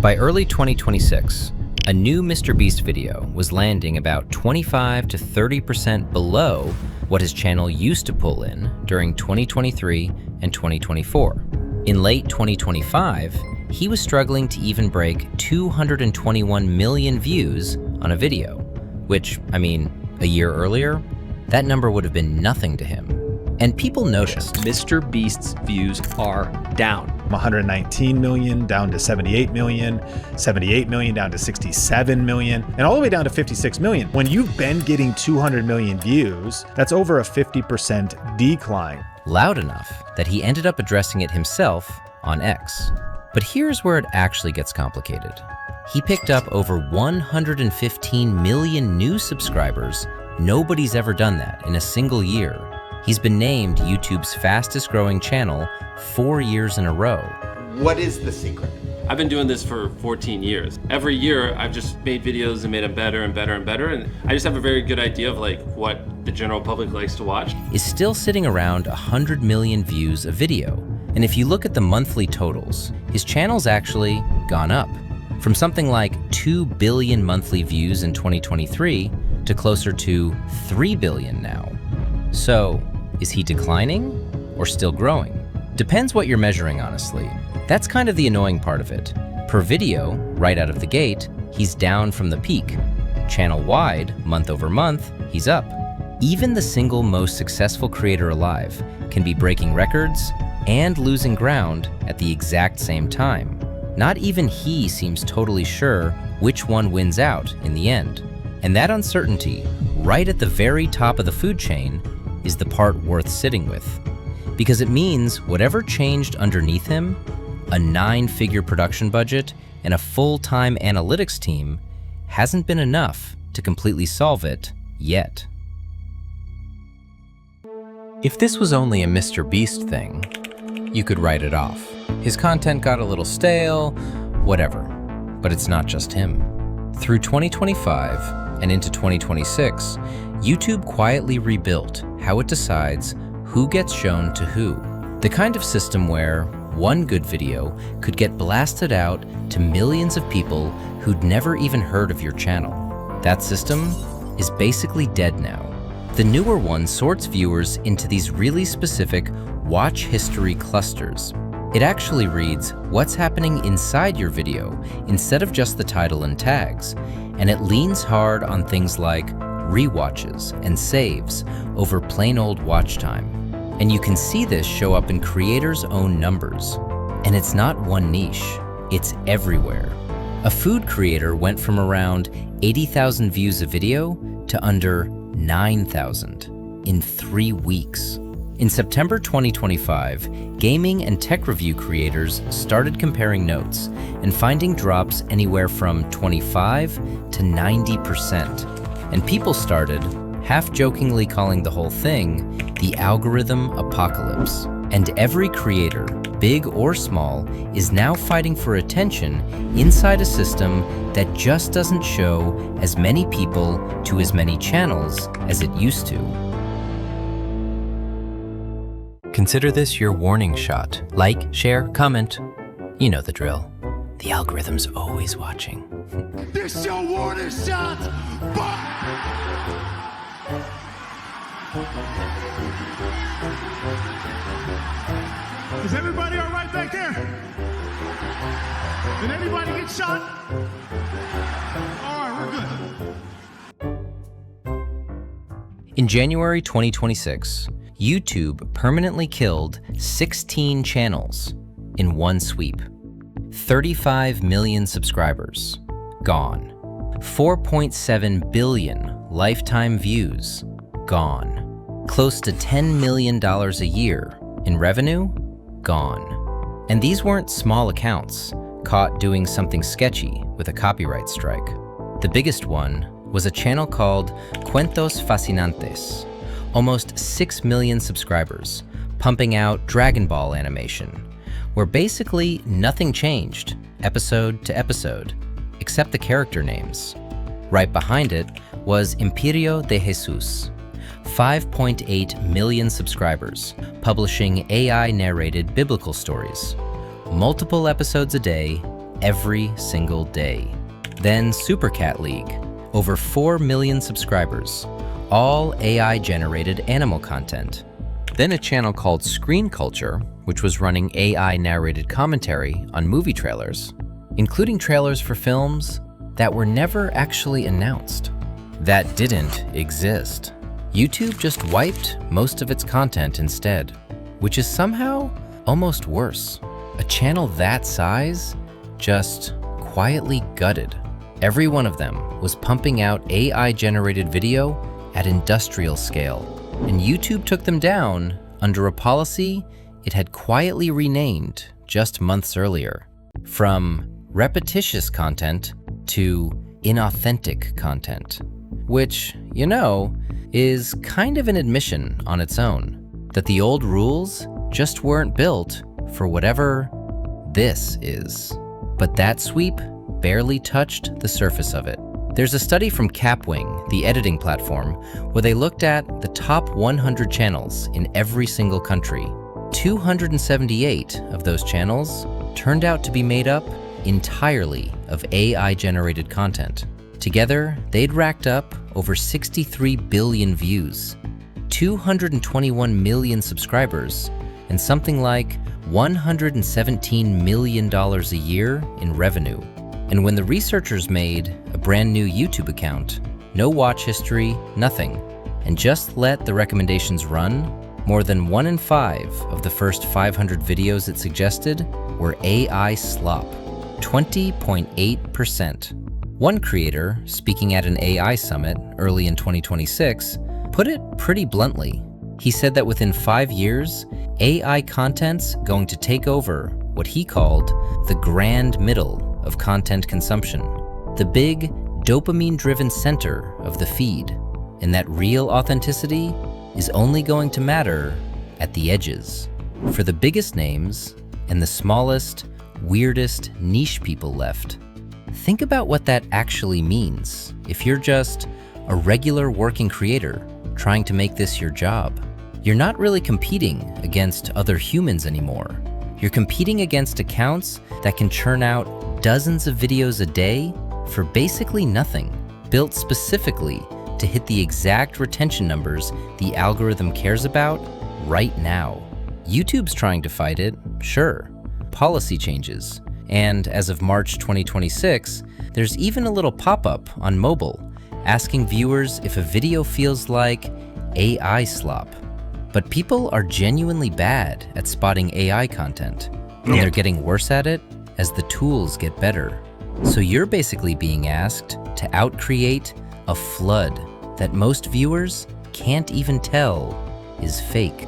By early 2026, a new MrBeast video was landing about 25 to 30% below what his channel used to pull in during 2023 and 2024. In late 2025, he was struggling to even break 221 million views on a video, which, a year earlier, that number would have been nothing to him. And people noticed. MrBeast's views are down. 119 million down to 78 million, 78 million down to 67 million, and all the way down to 56 million. When you've been getting 200 million views, that's over a 50% decline. Loud enough that he ended up addressing it himself on X. But here's where it actually gets complicated. He picked up over 115 million new subscribers. Nobody's ever done that in a single year. He's been named YouTube's fastest growing channel 4 years in a row. What is the secret? I've been doing this for 14 years. Every year, I've just made videos and made them better and better and better. And I just have a very good idea of what the general public likes to watch. Is still sitting around 100 million views a video. And if you look at the monthly totals, his channel's actually gone up from something like 2 billion monthly views in 2023 to closer to 3 billion now. So, is he declining or still growing? Depends what you're measuring, honestly. That's kind of the annoying part of it. Per video, right out of the gate, he's down from the peak. Channel-wide, month over month, he's up. Even the single most successful creator alive can be breaking records and losing ground at the exact same time. Not even he seems totally sure which one wins out in the end. And that uncertainty, right at the very top of the food chain, is the part worth sitting with. Because it means whatever changed underneath him, a 9-figure production budget and a full-time analytics team, hasn't been enough to completely solve it yet. If this was only a MrBeast thing, you could write it off. His content got a little stale, whatever. But it's not just him. Through 2025 and into 2026, YouTube quietly rebuilt how it decides who gets shown to who. The kind of system where one good video could get blasted out to millions of people who'd never even heard of your channel. That system is basically dead now. The newer one sorts viewers into these really specific watch history clusters. It actually reads what's happening inside your video instead of just the title and tags, and it leans hard on things like rewatches and saves over plain old watch time. And you can see this show up in creators' own numbers. And it's not one niche, it's everywhere. A food creator went from around 80,000 views a video to under 9,000 in 3 weeks. In September 2025, gaming and tech review creators started comparing notes and finding drops anywhere from 25 to 90%. And people started, half-jokingly calling the whole thing the algorithm apocalypse. And every creator, big or small, is now fighting for attention inside a system that just doesn't show as many people to as many channels as it used to. Consider this your warning shot. Like, share, comment. You know the drill. The algorithm's always watching. This your warning shot! Is everybody all right back there? Did anybody get shot? All right, we're good. In January 2026, YouTube permanently killed 16 channels in one sweep. 35 million subscribers, gone. 4.7 billion lifetime views, gone. Close to $10 million a year in revenue, gone. And these weren't small accounts caught doing something sketchy with a copyright strike. The biggest one was a channel called Cuentos Fascinantes, almost 6 million subscribers, pumping out Dragon Ball animation, where basically nothing changed, episode to episode, except the character names. Right behind it was Imperio de Jesus, 5.8 million subscribers, publishing AI-narrated biblical stories. Multiple episodes a day, every single day. Then Super Cat League, over 4 million subscribers, all AI-generated animal content. Then a channel called Screen Culture, which was running AI-narrated commentary on movie trailers, including trailers for films that were never actually announced, that didn't exist. YouTube just wiped most of its content instead, which is somehow almost worse. A channel that size just quietly gutted. Every one of them was pumping out AI-generated video at industrial scale, and YouTube took them down under a policy it had quietly renamed just months earlier, from repetitious content to inauthentic content, which, you know, is kind of an admission on its own that the old rules just weren't built for whatever this is. But that sweep barely touched the surface of it. There's a study from Capwing, the editing platform, where they looked at the top 100 channels in every single country. 278 of those channels turned out to be made up entirely of AI-generated content. Together, they'd racked up over 63 billion views, 221 million subscribers, and something like $117 million a year in revenue. And when the researchers made a brand new YouTube account, no watch history, nothing, and just let the recommendations run, more than 1 in 5 of the first 500 videos it suggested were AI slop, 20.8%. One creator, speaking at an AI summit early in 2026, put it pretty bluntly. He said that within 5 years, AI content's going to take over what he called the grand middle of content consumption, the big dopamine-driven center of the feed, and that real authenticity is only going to matter at the edges, for the biggest names and the smallest, weirdest niche people left. Think about what that actually means if you're just a regular working creator trying to make this your job. You're not really competing against other humans anymore. You're competing against accounts that can churn out dozens of videos a day for basically nothing, built specifically to hit the exact retention numbers the algorithm cares about right now. YouTube's trying to fight it, sure. Policy changes. And as of March 2026, there's even a little pop-up on mobile asking viewers if a video feels like AI slop. But people are genuinely bad at spotting AI content, and they're getting worse at it as the tools get better. So you're basically being asked to outcreate a flood that most viewers can't even tell is fake.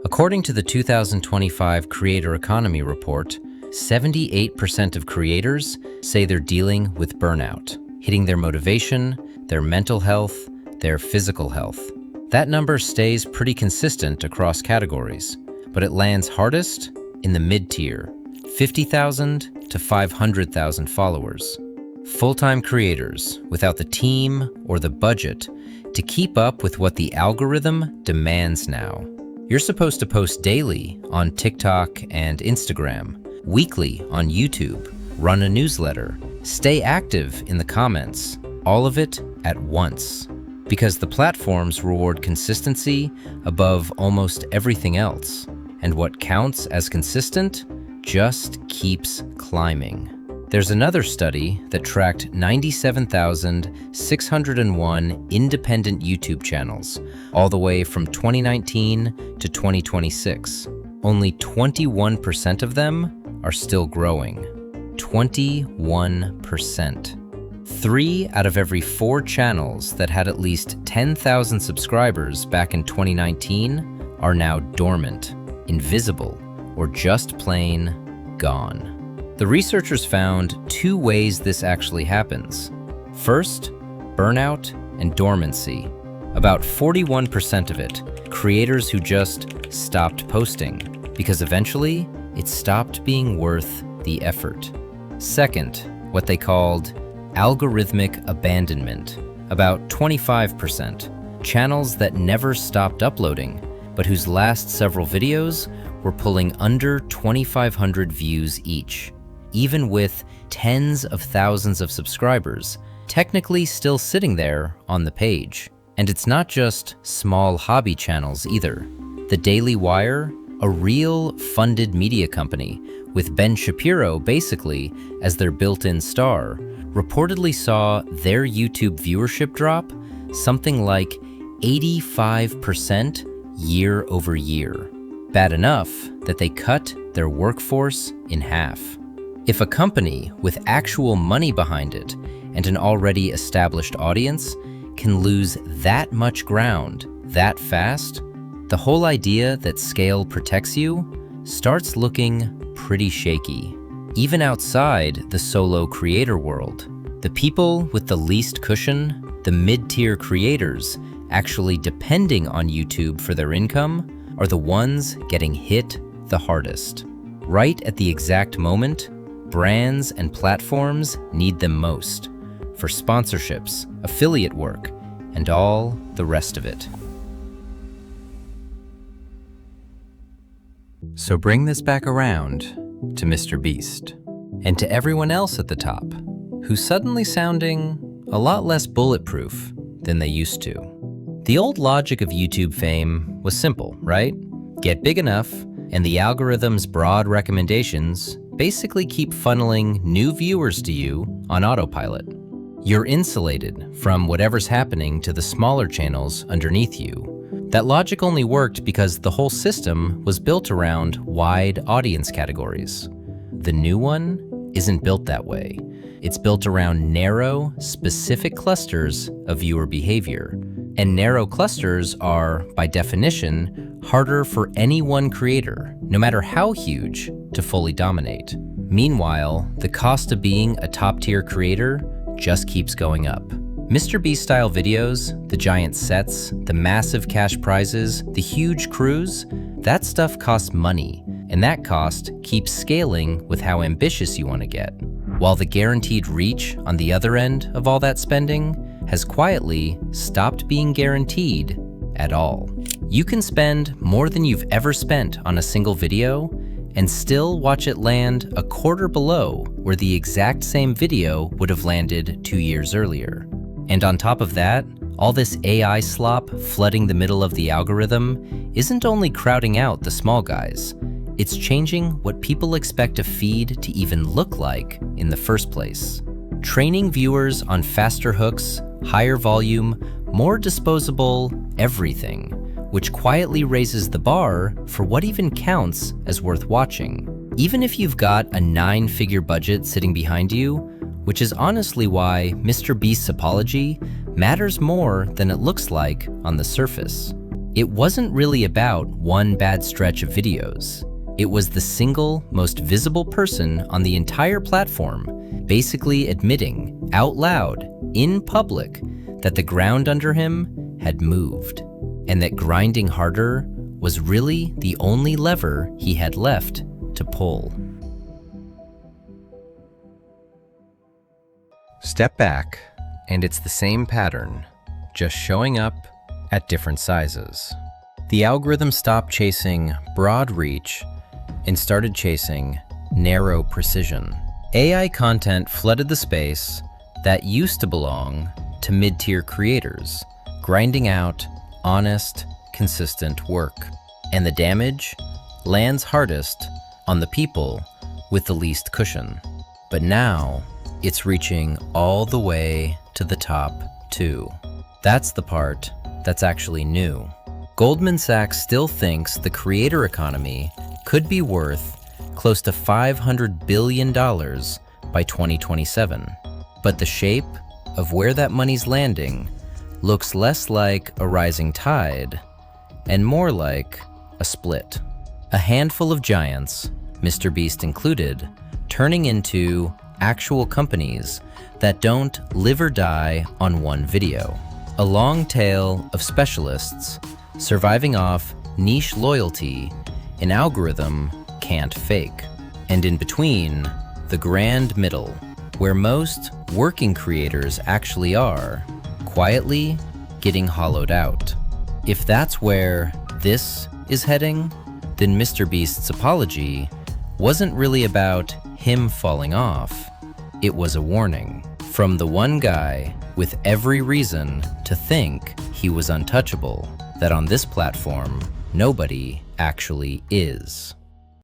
According to the 2025 Creator Economy Report, 78% of creators say they're dealing with burnout, hitting their motivation, their mental health, their physical health. That number stays pretty consistent across categories, but it lands hardest in the mid-tier, 50,000 to 500,000 followers. Full-time creators without the team or the budget to keep up with what the algorithm demands now. You're supposed to post daily on TikTok and Instagram, weekly on YouTube, run a newsletter, stay active in the comments, all of it at once. Because the platforms reward consistency above almost everything else, and what counts as consistent just keeps climbing. There's another study that tracked 97,601 independent YouTube channels, all the way from 2019 to 2026. Only 21% of them are still growing. 21%. 3 out of every 4 channels that had at least 10,000 subscribers back in 2019 are now dormant, invisible, or just plain gone. The researchers found 2 ways this actually happens. First, burnout and dormancy. About 41% of it, creators who just stopped posting, because eventually it stopped being worth the effort. Second, what they called algorithmic abandonment. About 25%, channels that never stopped uploading, but whose last several videos were pulling under 2,500 views each, even with tens of thousands of subscribers technically still sitting there on the page. And it's not just small hobby channels either. The Daily Wire, a real funded media company with Ben Shapiro basically as their built-in star, reportedly saw their YouTube viewership drop something like 85% year over year. Bad enough that they cut their workforce in half. If a company with actual money behind it and an already established audience can lose that much ground that fast, the whole idea that scale protects you starts looking pretty shaky. Even outside the solo creator world, the people with the least cushion, the mid-tier creators actually depending on YouTube for their income, are the ones getting hit the hardest. Right at the exact moment, brands and platforms need them most for sponsorships, affiliate work, and all the rest of it. So bring this back around to MrBeast and to everyone else at the top who's suddenly sounding a lot less bulletproof than they used to. The old logic of YouTube fame was simple, right? Get big enough, and the algorithm's broad recommendations basically keep funneling new viewers to you on autopilot. You're insulated from whatever's happening to the smaller channels underneath you. That logic only worked because the whole system was built around wide audience categories. The new one isn't built that way. It's built around narrow, specific clusters of viewer behavior. And narrow clusters are, by definition, harder for any one creator, no matter how huge, to fully dominate. Meanwhile, the cost of being a top-tier creator just keeps going up. MrBeast-style videos, the giant sets, the massive cash prizes, the huge crews, that stuff costs money, and that cost keeps scaling with how ambitious you want to get. While the guaranteed reach on the other end of all that spending has quietly stopped being guaranteed at all. You can spend more than you've ever spent on a single video and still watch it land a quarter below where the exact same video would have landed 2 years earlier. And on top of that, all this AI slop flooding the middle of the algorithm isn't only crowding out the small guys, it's changing what people expect a feed to even look like in the first place. Training viewers on faster hooks, higher volume, more disposable everything, which quietly raises the bar for what even counts as worth watching. Even if you've got a 9-figure budget sitting behind you, which is honestly why MrBeast's apology matters more than it looks like on the surface. It wasn't really about one bad stretch of videos. It was the single most visible person on the entire platform basically admitting out loud, in public, that the ground under him had moved, and that grinding harder was really the only lever he had left to pull. Step back, and it's the same pattern, just showing up at different sizes. The algorithm stopped chasing broad reach and started chasing narrow precision. AI content flooded the space that used to belong to mid-tier creators, grinding out honest, consistent work. And the damage lands hardest on the people with the least cushion. But now, it's reaching all the way to the top, too. That's the part that's actually new. Goldman Sachs still thinks the creator economy could be worth close to $500 billion by 2027. But the shape of where that money's landing looks less like a rising tide and more like a split. A handful of giants, MrBeast included, turning into actual companies that don't live or die on one video. A long tail of specialists surviving off niche loyalty an algorithm can't fake. And in between, the grand middle, where most working creators actually are, quietly getting hollowed out. If that's where this is heading, then MrBeast's apology wasn't really about him falling off. It was a warning from the one guy with every reason to think he was untouchable, that on this platform, nobody actually is.